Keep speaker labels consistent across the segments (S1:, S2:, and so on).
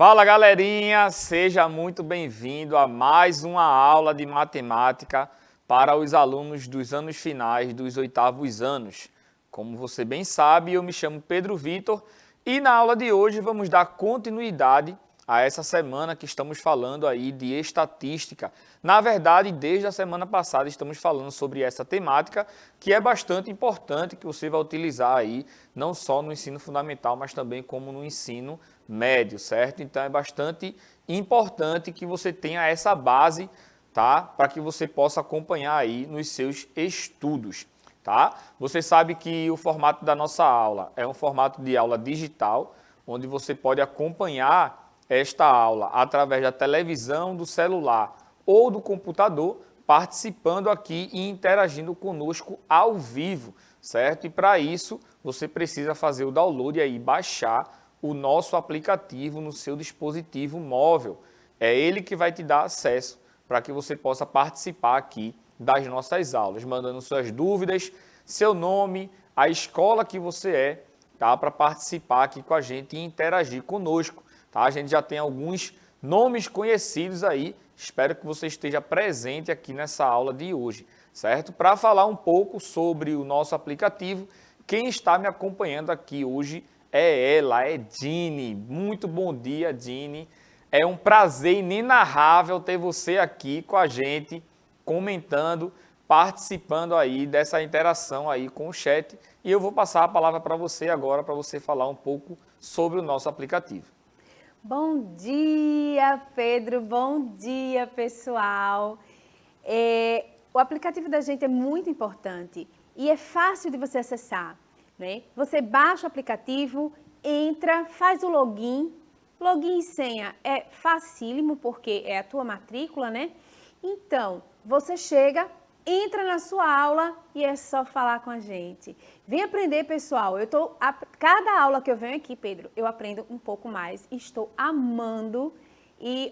S1: Fala galerinha, seja muito bem-vindo a mais uma aula de matemática para os alunos dos anos finais dos 8º anos. Como você bem sabe, eu me chamo Pedro Vitor e na aula de hoje vamos dar continuidade a essa semana que estamos falando aí de estatística. Na verdade, desde a semana passada estamos falando sobre essa temática que é bastante importante, que você vai utilizar aí não só no ensino fundamental, mas também como no ensino médio, certo? Então é bastante importante que você tenha essa base, tá? Para que você possa acompanhar aí nos seus estudos, tá? Você sabe que o formato da nossa aula é um formato de aula digital, onde você pode acompanhar esta aula através da televisão, do celular ou do computador, participando aqui e interagindo conosco ao vivo, certo? E para isso, você precisa fazer o download e aí baixar o nosso aplicativo no seu dispositivo móvel. É ele que vai te dar acesso para que você possa participar aqui das nossas aulas, mandando suas dúvidas, seu nome, a escola que você é, tá? Para participar aqui com a gente e interagir conosco. Tá? A gente já tem alguns nomes conhecidos aí, espero que você esteja presente aqui nessa aula de hoje, certo? Para falar um pouco sobre o nosso aplicativo, quem está me acompanhando aqui hoje é ela, é Dini. Muito bom dia, Dini. É um prazer inenarrável ter você aqui com a gente, comentando, participando aí dessa interação aí com o chat. E eu vou passar a palavra para você agora, para você falar um pouco sobre o nosso aplicativo.
S2: Bom dia, Pedro. Bom dia, pessoal. O aplicativo da gente é muito importante e é fácil de você acessar, né? Você baixa o aplicativo, entra, faz o login. Login e senha é facílimo porque é a tua matrícula, né? Então, você chega, entra na sua aula e é só falar com a gente. Vem aprender, pessoal. Cada aula que eu venho aqui, Pedro, eu aprendo um pouco mais. Estou amando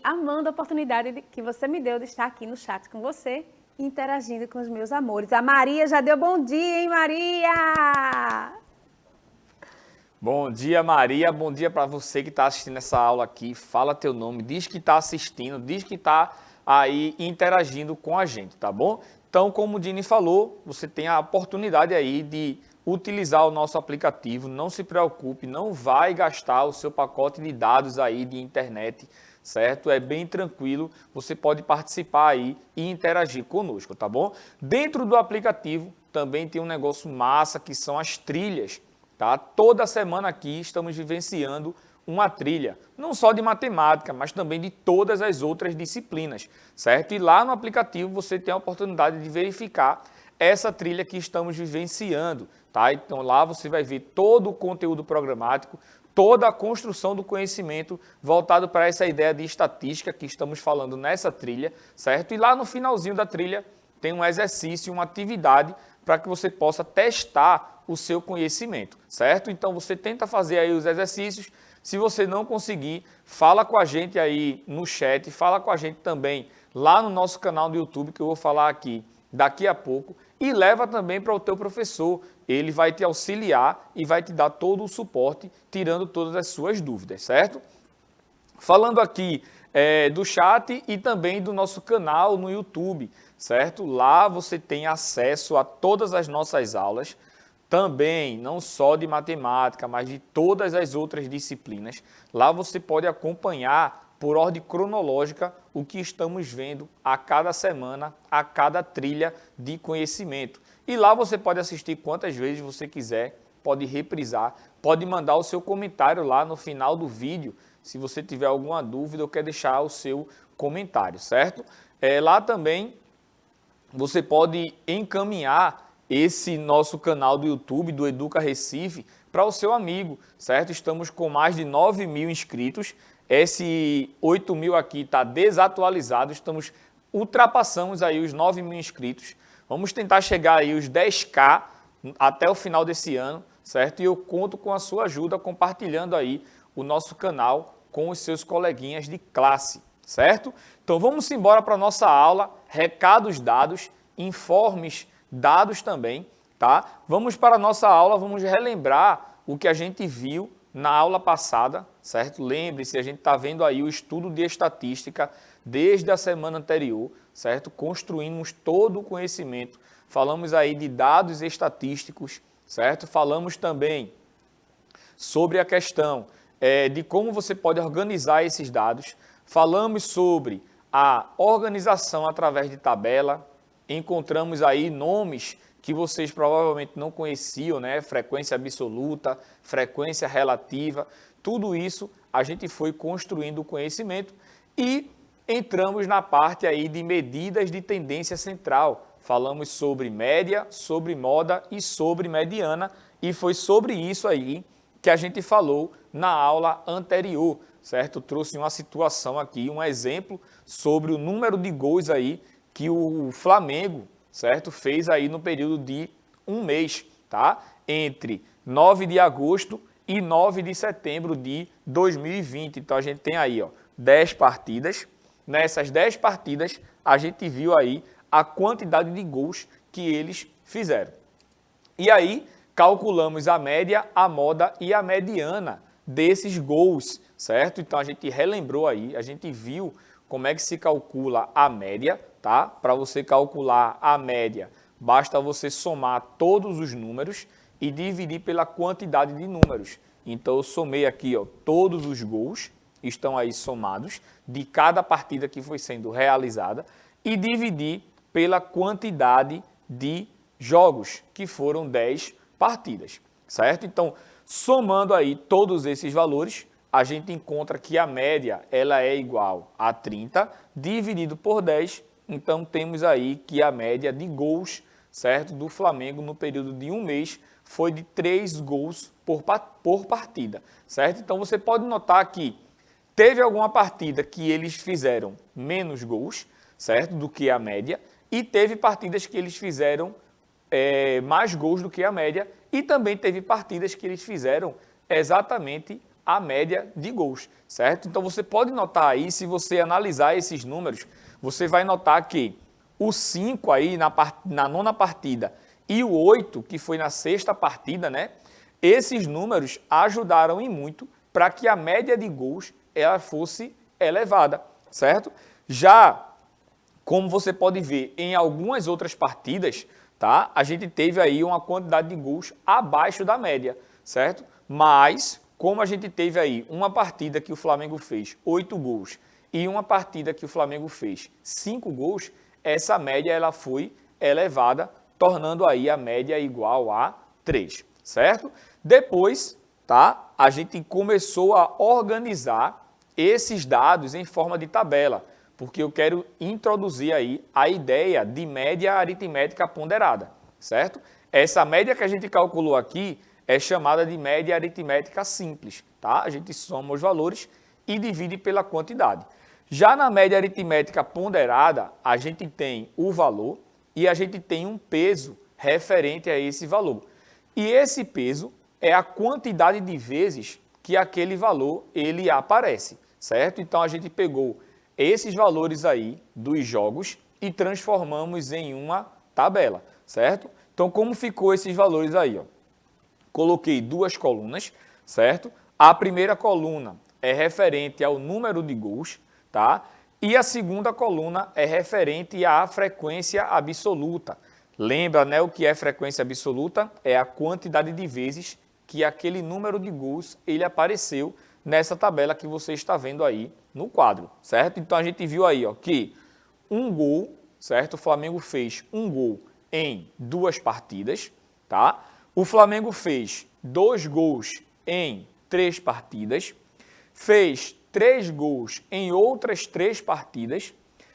S2: a oportunidade que você me deu de estar aqui no chat com você, interagindo com os meus amores. A Maria já deu bom dia, hein, Maria?
S1: Bom dia, Maria. Bom dia para você que está assistindo essa aula aqui. Fala teu nome, diz que está assistindo, diz que está aí interagindo com a gente, tá bom? Então, como o Dini falou, você tem a oportunidade aí de utilizar o nosso aplicativo. Não se preocupe, não vai gastar o seu pacote de dados aí de internet, certo? É bem tranquilo, você pode participar aí e interagir conosco, tá bom? Dentro do aplicativo também tem um negócio massa que são as trilhas. Tá? Toda semana aqui estamos vivenciando uma trilha, não só de matemática, mas também de todas as outras disciplinas, certo? E lá no aplicativo você tem a oportunidade de verificar essa trilha que estamos vivenciando, tá? Então lá você vai ver todo o conteúdo programático, toda a construção do conhecimento voltado para essa ideia de estatística que estamos falando nessa trilha, certo? E lá no finalzinho da trilha tem um exercício, uma atividade para que você possa testar o seu conhecimento, certo? Então você tenta fazer aí os exercícios. Se você não conseguir, fala com a gente aí no chat, fala com a gente também lá no nosso canal do YouTube, que eu vou falar aqui daqui a pouco, e leva também para o teu professor. Ele vai te auxiliar e vai te dar todo o suporte, tirando todas as suas dúvidas, certo? Falando aqui do chat e também do nosso canal no YouTube, certo? Lá você tem acesso a todas as nossas aulas, também não só de matemática, mas de todas as outras disciplinas. Lá você pode acompanhar por ordem cronológica o que estamos vendo a cada semana, a cada trilha de conhecimento. E lá você pode assistir quantas vezes você quiser, pode reprisar, pode mandar o seu comentário lá no final do vídeo, se você tiver alguma dúvida ou quer deixar o seu comentário, certo? Lá também você pode encaminhar esse nosso canal do YouTube, do Educa Recife, para o seu amigo, certo? Estamos com mais de 9.000 inscritos, esse 8.000 aqui está desatualizado, ultrapassamos aí os 9.000 inscritos, vamos tentar chegar aí os 10K até o final desse ano, certo? E eu conto com a sua ajuda compartilhando aí o nosso canal com os seus coleguinhas de classe, certo? Então vamos embora para a nossa aula, recados dados, informes dados também, tá? Vamos para a nossa aula, vamos relembrar o que a gente viu na aula passada, certo? Lembre-se, a gente está vendo aí o estudo de estatística desde a semana anterior, certo? Construímos todo o conhecimento. Falamos aí de dados estatísticos, certo? Falamos também sobre a questão de como você pode organizar esses dados. Falamos sobre a organização através de tabela. Encontramos aí nomes que vocês provavelmente não conheciam, né? Frequência absoluta, frequência relativa. Tudo isso a gente foi construindo o conhecimento e entramos na parte aí de medidas de tendência central. Falamos sobre média, sobre moda e sobre mediana, e foi sobre isso aí que a gente falou na aula anterior, certo? Trouxe uma situação aqui, um exemplo sobre o número de gols aí que o Flamengo, certo? Fez aí no período de um mês, tá? Entre 9 de agosto e 9 de setembro de 2020. Então a gente tem aí, ó, 10 partidas. Nessas 10 partidas, a gente viu aí a quantidade de gols que eles fizeram. E aí, calculamos a média, a moda e a mediana desses gols, certo? Então, a gente relembrou aí, a gente viu como é que se calcula a média, tá? Para você calcular a média, basta você somar todos os números e dividir pela quantidade de números. Então, eu somei aqui, ó, todos os gols, estão aí somados, de cada partida que foi sendo realizada, e dividi pela quantidade de jogos, que foram 10 partidas, certo? Então, somando aí todos esses valores, a gente encontra que a média ela é igual a 30, dividido por 10, então temos aí que a média de gols, certo, do Flamengo no período de um mês foi de 3 gols por partida, certo? Então, você pode notar que teve alguma partida que eles fizeram menos gols, certo, do que a média, e teve partidas que eles fizeram mais gols do que a média, e também teve partidas que eles fizeram exatamente a média de gols, certo? Então você pode notar aí, se você analisar esses números, você vai notar que o 5 aí na nona partida e o 8, que foi na sexta partida, né? Esses números ajudaram e muito para que a média de gols ela fosse elevada, certo? Já, como você pode ver em algumas outras partidas, tá? A gente teve aí uma quantidade de gols abaixo da média, certo? Mas, como a gente teve aí uma partida que o Flamengo fez 8 gols e uma partida que o Flamengo fez 5 gols, essa média ela foi elevada, tornando aí a média igual a 3, certo? Depois, tá? A gente começou a organizar esses dados em forma de tabela, porque eu quero introduzir aí a ideia de média aritmética ponderada, certo? Essa média que a gente calculou aqui é chamada de média aritmética simples, tá? A gente soma os valores e divide pela quantidade. Já na média aritmética ponderada, a gente tem o valor e a gente tem um peso referente a esse valor. E esse peso é a quantidade de vezes que aquele valor ele aparece, certo? Então, a gente pegou esses valores aí dos jogos e transformamos em uma tabela, certo? Então, como ficou esses valores aí, ó? Coloquei duas colunas, certo? A primeira coluna é referente ao número de gols, tá? E a segunda coluna é referente à frequência absoluta. Lembra, né, o que é frequência absoluta? É a quantidade de vezes que aquele número de gols ele apareceu nessa tabela que você está vendo aí no quadro, certo? Então, a gente viu aí, ó, que um gol, certo? O Flamengo fez um gol em 2 partidas, tá? O Flamengo fez 2 gols em 3 partidas, fez 3 gols em outras 3 partidas,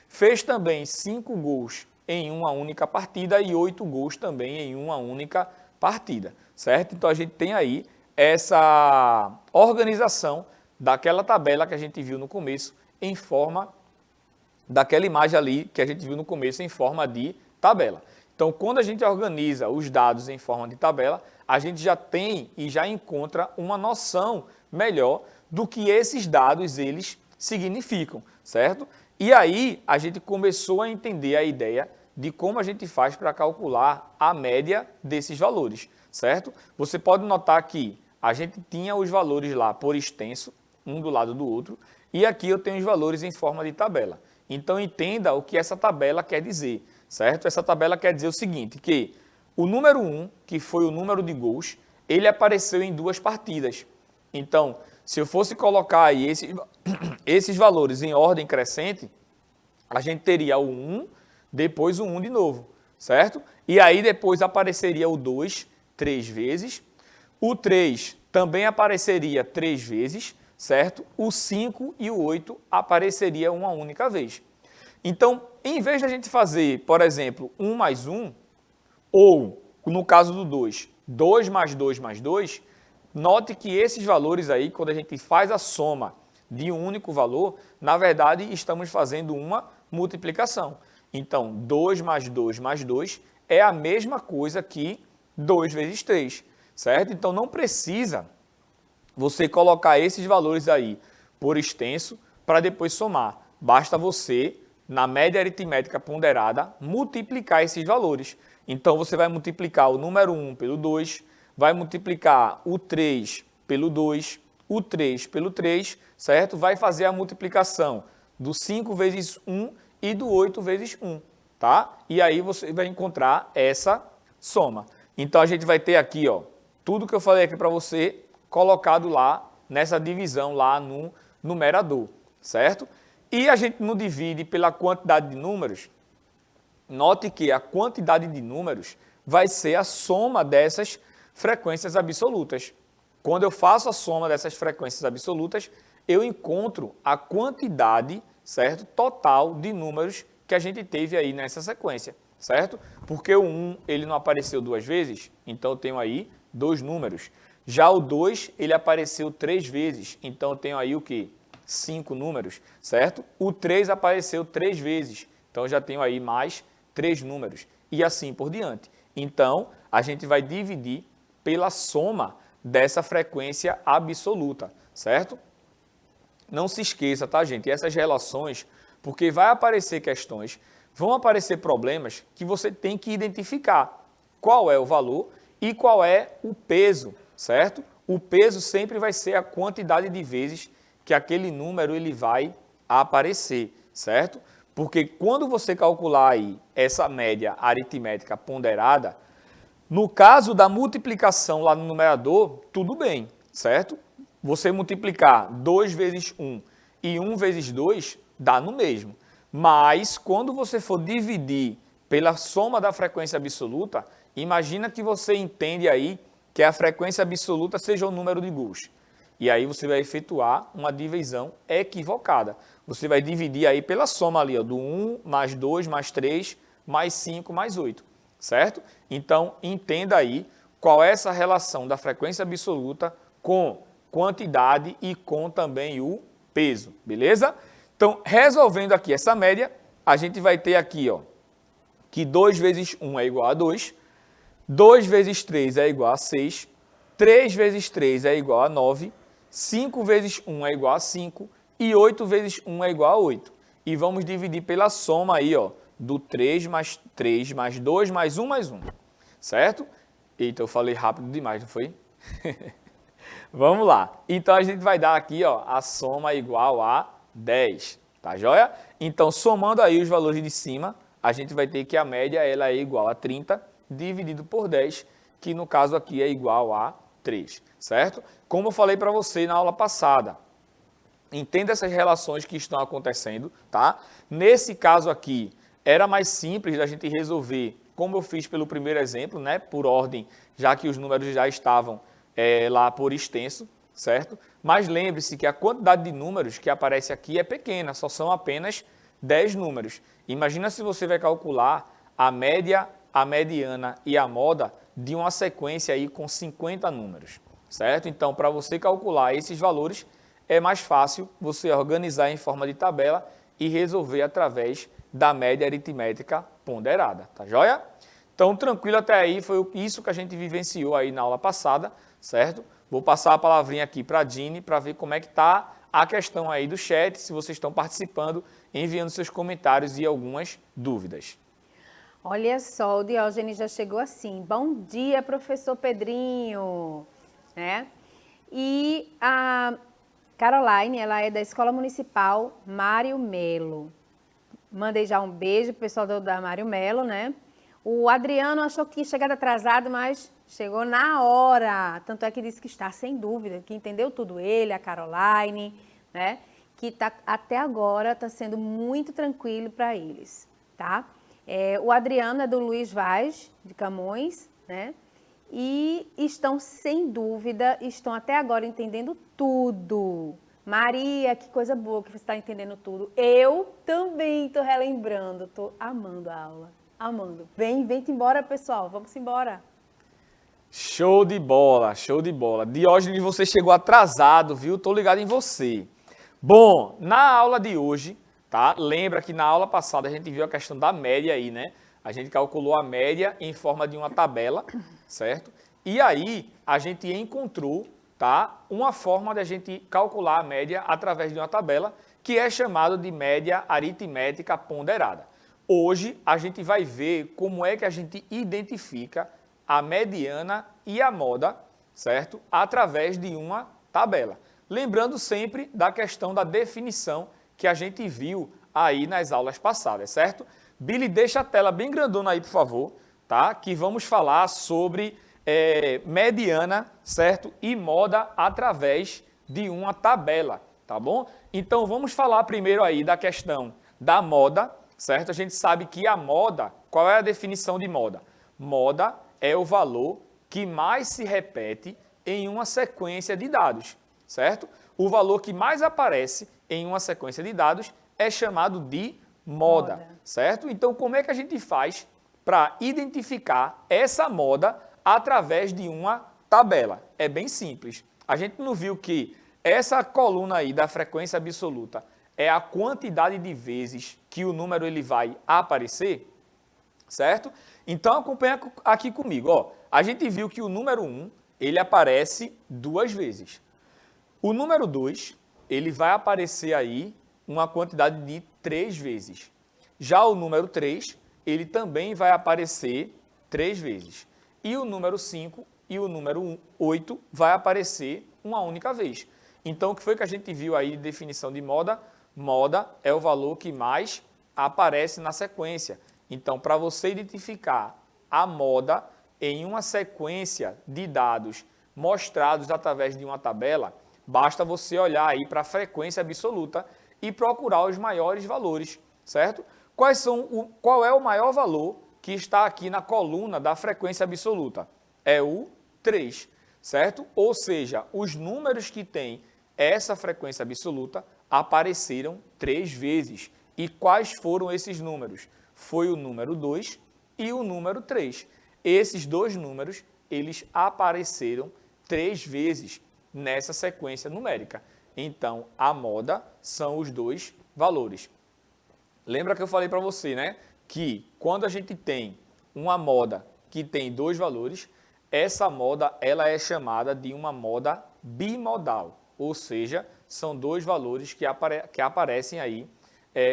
S1: fez também 5 gols em uma única partida e 8 gols também em uma única partida, certo? Então, a gente tem aí essa organização daquela tabela que a gente viu no começo em forma daquela imagem ali que a gente viu no começo em forma de tabela. Então, quando a gente organiza os dados em forma de tabela, a gente já tem e já encontra uma noção melhor do que esses dados eles significam, certo? E aí a gente começou a entender a ideia de como a gente faz para calcular a média desses valores, certo? Você pode notar que a gente tinha os valores lá por extenso, um do lado do outro, e aqui eu tenho os valores em forma de tabela. Então, entenda o que essa tabela quer dizer, certo? Essa tabela quer dizer o seguinte, que o número 1, que foi o número de gols, ele apareceu em 2 partidas. Então, se eu fosse colocar aí esses valores em ordem crescente, a gente teria o 1, depois o 1 de novo, certo? E aí depois apareceria o 2 3 vezes, o 3 também apareceria 3 vezes, certo? O 5 e o 8 apareceria uma única vez. Então, em vez de a gente fazer, por exemplo, 1 mais 1, ou, no caso do 2, 2 mais 2 mais 2, note que esses valores aí, quando a gente faz a soma de um único valor, na verdade, estamos fazendo uma multiplicação. Então, 2 mais 2 mais 2 é a mesma coisa que 2 vezes 3, certo? Então, não precisa você colocar esses valores aí por extenso para depois somar. Basta você, na média aritmética ponderada, multiplicar esses valores. Então, você vai multiplicar o número 1 pelo 2, vai multiplicar o 3 pelo 2, o 3 pelo 3, certo? Vai fazer a multiplicação do 5 vezes 1 e do 8 vezes 1, tá? E aí você vai encontrar essa soma. Então, a gente vai ter aqui, ó, tudo que eu falei aqui para você colocado lá nessa divisão lá no numerador, certo? E a gente não divide pela quantidade de números. Note que a quantidade de números vai ser a soma dessas frequências absolutas. Quando eu faço a soma dessas frequências absolutas, eu encontro a quantidade, certo, total de números que a gente teve aí nessa sequência, certo? Porque o 1 ele não apareceu 2 vezes, então eu tenho aí 2 números. Já o 2 ele apareceu 3 vezes, então eu tenho aí o quê? 5 números, certo? O 3 apareceu 3 vezes, então eu já tenho aí mais 3 números, e assim por diante. Então, a gente vai dividir pela soma dessa frequência absoluta, certo? Não se esqueça, tá, gente? Essas relações, porque vai aparecer questões, vão aparecer problemas que você tem que identificar qual é o valor e qual é o peso, certo? O peso sempre vai ser a quantidade de vezes que aquele número ele vai aparecer, certo? Porque quando você calcular aí essa média aritmética ponderada, no caso da multiplicação lá no numerador, tudo bem, certo? Você multiplicar 2 vezes 1 e 1 vezes 2, dá no mesmo. Mas, quando você for dividir pela soma da frequência absoluta, imagina que você entende aí que a frequência absoluta seja o número de gols. E aí você vai efetuar uma divisão equivocada. Você vai dividir aí pela soma ali, ó, do 1 mais 2 mais 3 mais 5 mais 8, certo? Então, entenda aí qual é essa relação da frequência absoluta com quantidade e com também o peso, beleza? Então, resolvendo aqui essa média, a gente vai ter aqui, ó, que 2 vezes 1 é igual a 2, 2 vezes 3 é igual a 6, 3 vezes 3 é igual a 9, 5 vezes 1 é igual a 5 e 8 vezes 1 é igual a 8. E vamos dividir pela soma aí, ó, do 3 mais 3 mais 2 mais 1 mais 1, certo? Eita, eu falei rápido demais, não foi? Vamos lá. Então, a gente vai dar aqui, ó, a soma igual a 10, tá joia? Então, somando aí os valores de cima, a gente vai ter que a média ela é igual a 30 dividido por 10, que no caso aqui é igual a 3, certo? Como eu falei para você na aula passada, entenda essas relações que estão acontecendo, tá? Nesse caso aqui, era mais simples da gente resolver, como eu fiz pelo primeiro exemplo, né? Por ordem, já que os números já estavam lá por extenso, certo? Mas lembre-se que a quantidade de números que aparece aqui é pequena, só são apenas 10 números. Imagina se você vai calcular a média, a mediana e a moda de uma sequência aí com 50 números, certo? Então, para você calcular esses valores, é mais fácil você organizar em forma de tabela e resolver através da média aritmética ponderada, tá joia? Então, tranquilo até aí, foi isso que a gente vivenciou aí na aula passada, certo? Vou passar a palavrinha aqui para a Dini para ver como é que está a questão aí do chat, se vocês estão participando, enviando seus comentários e algumas dúvidas.
S2: Olha só, o Diógenes já chegou assim. Bom dia, professor Pedrinho, né? E Caroline, ela é da Escola Municipal Mário Melo. Mandei já um beijo pro pessoal da Mário Melo, né? O Adriano achou que tinha chegado atrasado, mas chegou na hora. Tanto é que disse que está sem dúvida, que entendeu tudo ele, a Caroline, né? Que tá, até agora está sendo muito tranquilo para eles, tá? O Adriano é do Luiz Vaz, de Camões, né? E estão sem dúvida, estão até agora entendendo tudo. Maria, que coisa boa que você está entendendo tudo. Eu também estou relembrando, estou amando a aula, amando. Vem embora, pessoal, vamos embora.
S1: Show de bola, show de bola. Diógenes, você chegou atrasado, viu? Tô ligado em você. Bom, na aula de hoje, tá? Lembra que na aula passada a gente viu a questão da média aí, né? A gente calculou a média em forma de uma tabela, certo? E aí a gente encontrou, tá? Uma forma de a gente calcular a média através de uma tabela, que é chamada de média aritmética ponderada. Hoje a gente vai ver como é que a gente identifica a mediana e a moda, certo? Através de uma tabela. Lembrando sempre da questão da definição que a gente viu aí nas aulas passadas, certo? Billy, deixa a tela bem grandona aí, por favor, tá? Que vamos falar sobre mediana, certo? E moda através de uma tabela, tá bom? Então, vamos falar primeiro aí da questão da moda, certo? A gente sabe que a moda, qual é a definição de moda? Moda é o valor que mais se repete em uma sequência de dados, certo? O valor que mais aparece em uma sequência de dados é chamado de moda, certo? Então, como é que a gente faz para identificar essa moda através de uma tabela? É bem simples. A gente não viu que essa coluna aí da frequência absoluta é a quantidade de vezes que o número ele vai aparecer, certo? Então, acompanha aqui comigo. Ó. A gente viu que o número 1, ele aparece 2 vezes. O número 2, ele vai aparecer aí uma quantidade de 3 vezes. Já o número 3, ele também vai aparecer 3 vezes. E o número 5 e o número 8 vai aparecer uma única vez. Então, o que foi que a gente viu aí de definição de moda? Moda é o valor que mais aparece na sequência. Então, para você identificar a moda em uma sequência de dados mostrados através de uma tabela, basta você olhar aí para a frequência absoluta e procurar os maiores valores, certo? Qual é o maior valor que está aqui na coluna da frequência absoluta? É o 3, certo? Ou seja, os números que têm essa frequência absoluta apareceram 3 vezes. E quais foram esses números? Foi o número 2 e o número 3. Esses dois números, eles apareceram 3 vezes nessa sequência numérica. Então, a moda são os dois valores. Lembra que eu falei para você, né? Que quando a gente tem uma moda que tem 2 valores, essa moda ela é chamada de uma moda bimodal. Ou seja, são 2 valores que aparecem aí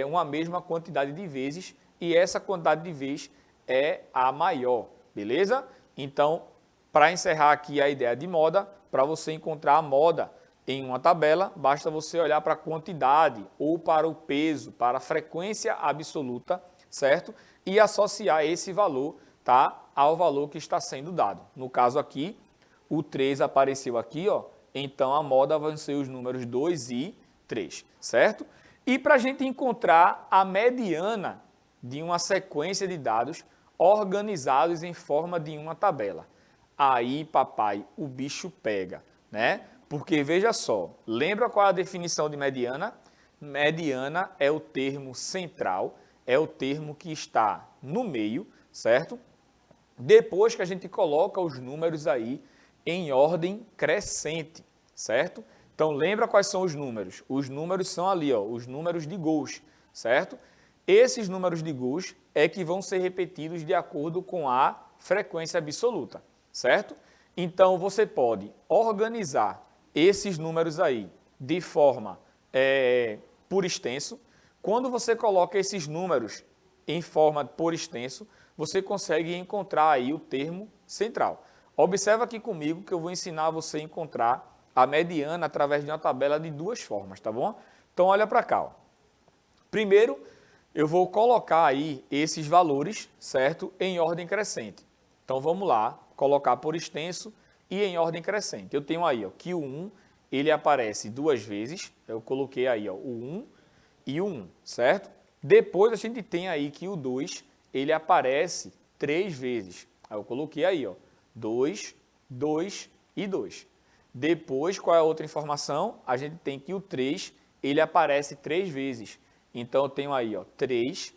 S1: uma mesma quantidade de vezes e essa quantidade de vezes é a maior, beleza? Então, para encerrar aqui a ideia de moda, para você encontrar a moda em uma tabela, basta você olhar para a quantidade ou para o peso, para a frequência absoluta, certo? E associar esse valor, tá, ao valor que está sendo dado. No caso aqui, o 3 apareceu aqui, ó, então a moda vão ser os números 2 e 3, certo? E para a gente encontrar a mediana de uma sequência de dados organizados em forma de uma tabela. Aí, papai, o bicho pega, né? Porque, veja só, lembra qual é a definição de mediana? Mediana é o termo central, é o termo que está no meio, certo? Depois que a gente coloca os números aí em ordem crescente, certo? Então, lembra quais são os números? Os números são ali, ó, os números de Gauss, certo? Esses números de Gauss é que vão ser repetidos de acordo com a frequência absoluta, certo? Então, você pode organizar esses números aí de forma por extenso. Quando você coloca esses números em forma por extenso, você consegue encontrar aí o termo central. Observa aqui comigo que eu vou ensinar você a encontrar a mediana através de uma tabela de duas formas, tá bom? Então, olha para cá. Ó. Primeiro, eu vou colocar aí esses valores, certo? Em ordem crescente. Então, vamos lá, colocar por extenso e em ordem crescente. Eu tenho aí ó, que o 1, ele aparece duas vezes. Eu coloquei aí ó, o 1 e o 1, certo? Depois, a gente tem aí que o 2, ele aparece 3 vezes. Aí eu coloquei aí, ó, 2, 2 e 2. Depois, qual é a outra informação? A gente tem que o 3, ele aparece 3 vezes. Então, eu tenho aí, ó, 3,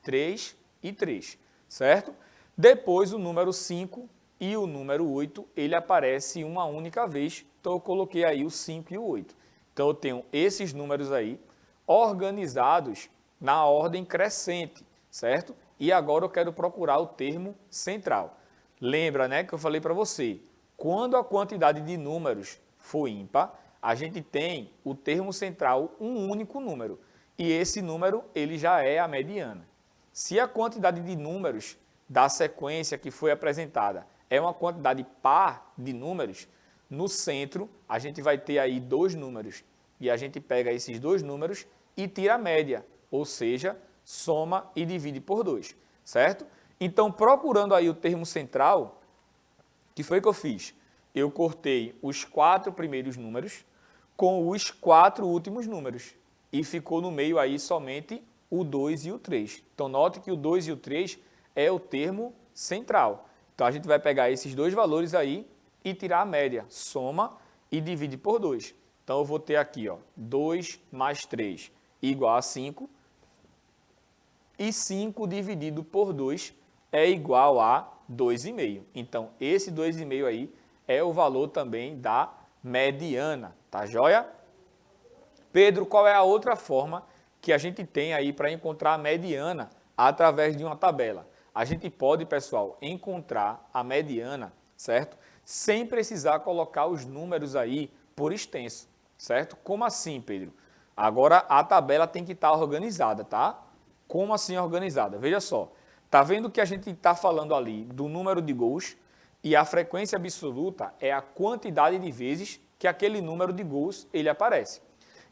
S1: 3 e 3, certo? Depois, o número 5 e o número 8, ele aparece uma única vez. Então, eu coloquei aí o 5 e o 8. Então, eu tenho esses números aí organizados na ordem crescente, certo? E agora eu quero procurar o termo central. Lembra, né, que eu falei para você, quando a quantidade de números for ímpar, a gente tem o termo central um único número. E esse número, ele já é a mediana. Se a quantidade de números da sequência que foi apresentada é uma quantidade par de números, no centro a gente vai ter aí dois números. E a gente pega esses dois números e tira a média, ou seja, soma e divide por 2, certo? Então, procurando aí o termo central, o que foi que eu fiz? Eu cortei os 4 primeiros números com os 4 últimos números e ficou no meio aí somente o 2 e o 3. Então, note que o 2 e o 3 é o termo central. Então, a gente vai pegar esses dois valores aí e tirar a média, soma e divide por 2. Então, eu vou ter aqui, ó, 2 mais 3 igual a 5. E 5 dividido por 2 é igual a 2,5. Então, esse 2,5 aí é o valor também da mediana, tá joia? Pedro, qual é a outra forma que a gente tem aí para encontrar a mediana através de uma tabela? A gente pode, pessoal, encontrar a mediana, certo? Sem precisar colocar os números aí por extenso, certo? Como assim, Pedro? Agora a tabela tem que estar organizada, tá? Como assim organizada? Veja só, tá vendo que a gente está falando ali do número de gols e a frequência absoluta é a quantidade de vezes que aquele número de gols ele aparece.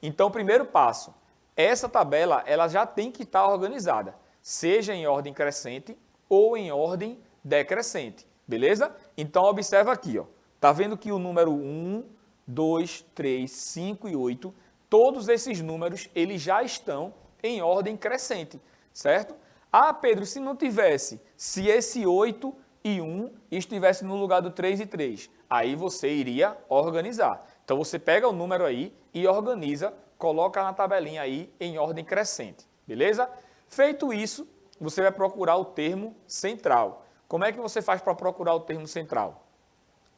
S1: Então, primeiro passo, essa tabela ela já tem que estar organizada, seja em ordem crescente ou em ordem decrescente, beleza? Então, observa aqui, ó. Tá vendo que o número 1, 2, 3, 5 e 8, todos esses números eles já estão em ordem crescente, certo? Ah, Pedro, se não tivesse, se esse 8 e 1 estivesse no lugar do 3 e 3, aí você iria organizar. Então, você pega o número aí e organiza, coloca na tabelinha aí em ordem crescente, beleza? Feito isso, você vai procurar o termo central. Como é que você faz para procurar o termo central?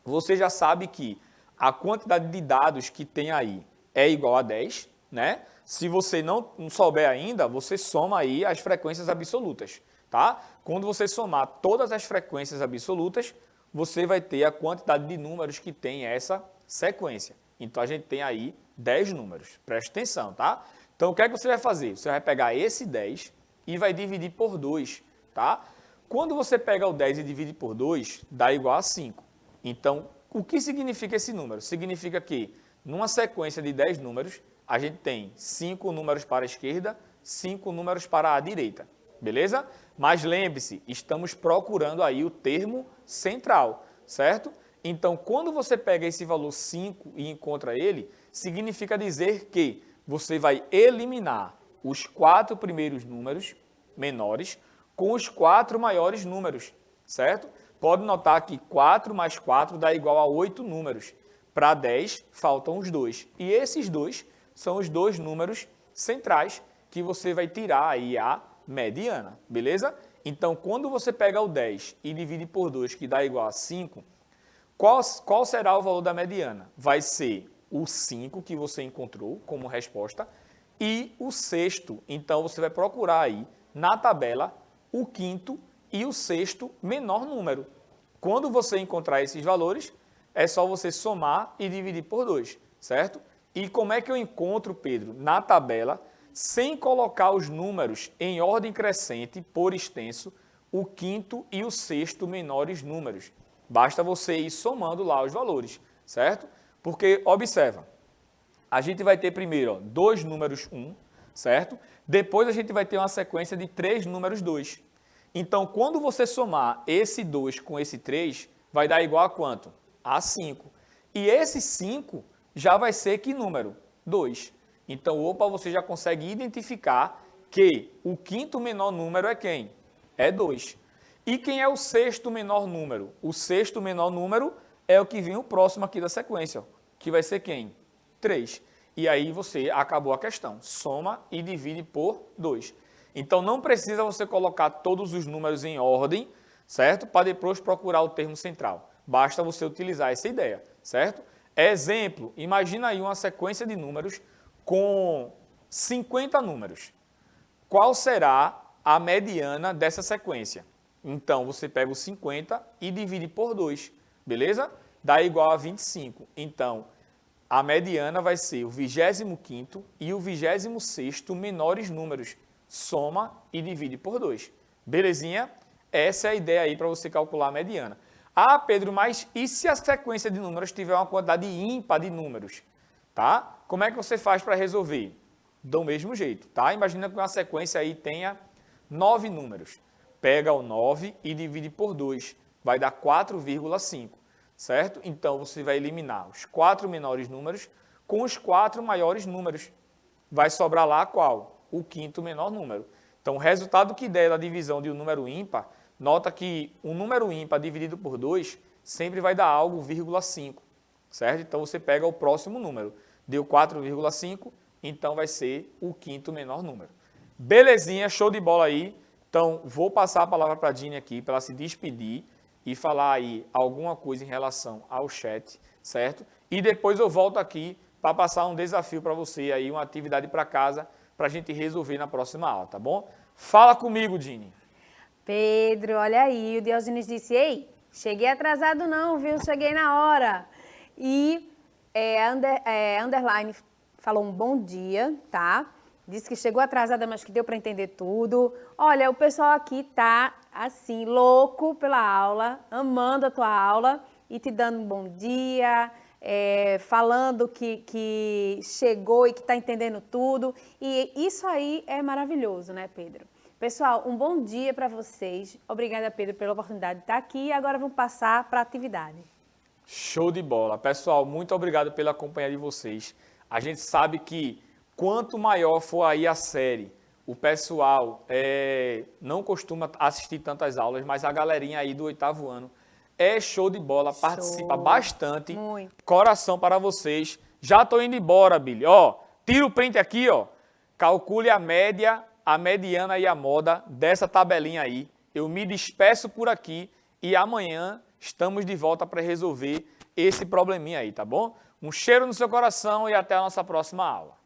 S1: Você já sabe que a quantidade de dados que tem aí é igual a 10, né? Se você não souber ainda, você soma aí as frequências absolutas, tá? Quando você somar todas as frequências absolutas, você vai ter a quantidade de números que tem essa sequência. Então, a gente tem aí 10 números. Preste atenção, tá? Então, o que é que você vai fazer? Você vai pegar esse 10 e vai dividir por 2, tá? Quando você pega o 10 e divide por 2, dá igual a 5. Então, o que significa esse número? Significa que, numa sequência de 10 números, a gente tem 5 números para a esquerda, 5 números para a direita, beleza? Mas lembre-se, estamos procurando aí o termo central, certo? Então, quando você pega esse valor 5 e encontra ele, significa dizer que você vai eliminar os 4 primeiros números menores com os 4 maiores números, certo? Pode notar que 4 mais 4 dá igual a 8 números. Para 10, faltam os 2. E esses 2 são os 2 números centrais que você vai tirar aí a mediana, beleza? Então, quando você pega o 10 e divide por 2, que dá igual a 5, qual será o valor da mediana? Vai ser o 5 que você encontrou como resposta e o sexto. Então, você vai procurar aí na tabela o quinto e o sexto menor número. Quando você encontrar esses valores, é só você somar e dividir por 2, certo? E como é que eu encontro, Pedro, na tabela, sem colocar os números em ordem crescente por extenso, o quinto e o sexto menores números? Basta você ir somando lá os valores, certo? Porque, observa, a gente vai ter primeiro, ó, 2 números 1, certo? Depois a gente vai ter uma sequência de 3 números 2. Então, quando você somar esse 2 com esse 3, vai dar igual a quanto? A 5. E esse 5 já vai ser que número? 2. Então, opa, você já consegue identificar que o quinto menor número é quem? É 2. E quem é o sexto menor número? O sexto menor número é o que vem o próximo aqui da sequência, ó, que vai ser quem? 3. E aí você acabou a questão. Soma e divide por 2. Então, não precisa você colocar todos os números em ordem, certo? Para depois procurar o termo central. Basta você utilizar essa ideia, certo? Exemplo, imagina aí uma sequência de números com 50 números. Qual será a mediana dessa sequência? Então, você pega o 50 e divide por 2, beleza? Dá igual a 25. Então, a mediana vai ser o 25º e o 26º menores números. Soma e divide por 2. Belezinha? Essa é a ideia aí para você calcular a mediana. Ah, Pedro, mas e se a sequência de números tiver uma quantidade ímpar de números? Tá? Como é que você faz para resolver? Do mesmo jeito, tá? Imagina que uma sequência aí tenha 9 números. Pega o 9 e divide por 2. Vai dar 4,5, certo? Então, você vai eliminar os 4 menores números com os 4 maiores números. Vai sobrar lá qual? O quinto menor número. Então, o resultado que der da divisão de um número ímpar, nota que um número ímpar dividido por 2 sempre vai dar algo, 0,5, certo? Então, você pega o próximo número. Deu 4,5, então vai ser o quinto menor número. Belezinha, show de bola aí. Então, vou passar a palavra para a Dini aqui, para ela se despedir e falar aí alguma coisa em relação ao chat, certo? E depois eu volto aqui para passar um desafio para você aí, uma atividade para casa, para a gente resolver na próxima aula, tá bom? Fala comigo, Dini.
S2: Pedro, olha aí, o Diógenes disse, ei, cheguei atrasado não, viu? Cheguei na hora. E Underline falou um bom dia, tá? Disse que chegou atrasada, mas que deu para entender tudo. Olha, o pessoal aqui tá, assim, louco pela aula, amando a tua aula e te dando um bom dia, falando que chegou e que está entendendo tudo. E isso aí é maravilhoso, né, Pedro? Pessoal, um bom dia para vocês. Obrigada, Pedro, pela oportunidade de estar aqui. E agora vamos passar para a atividade.
S1: Show de bola. Pessoal, muito obrigado pela companhia de vocês. A gente sabe que quanto maior for aí a série, o pessoal não costuma assistir tantas aulas, mas a galerinha aí do 8º ano é show de bola, participa bastante.
S2: Muito.
S1: Coração para vocês. Já estou indo embora, Billy. Ó, tira o print aqui, ó. Calcule a média, a mediana e a moda dessa tabelinha aí. Eu me despeço por aqui e amanhã estamos de volta para resolver esse probleminha aí, tá bom? Um cheiro no seu coração e até a nossa próxima aula.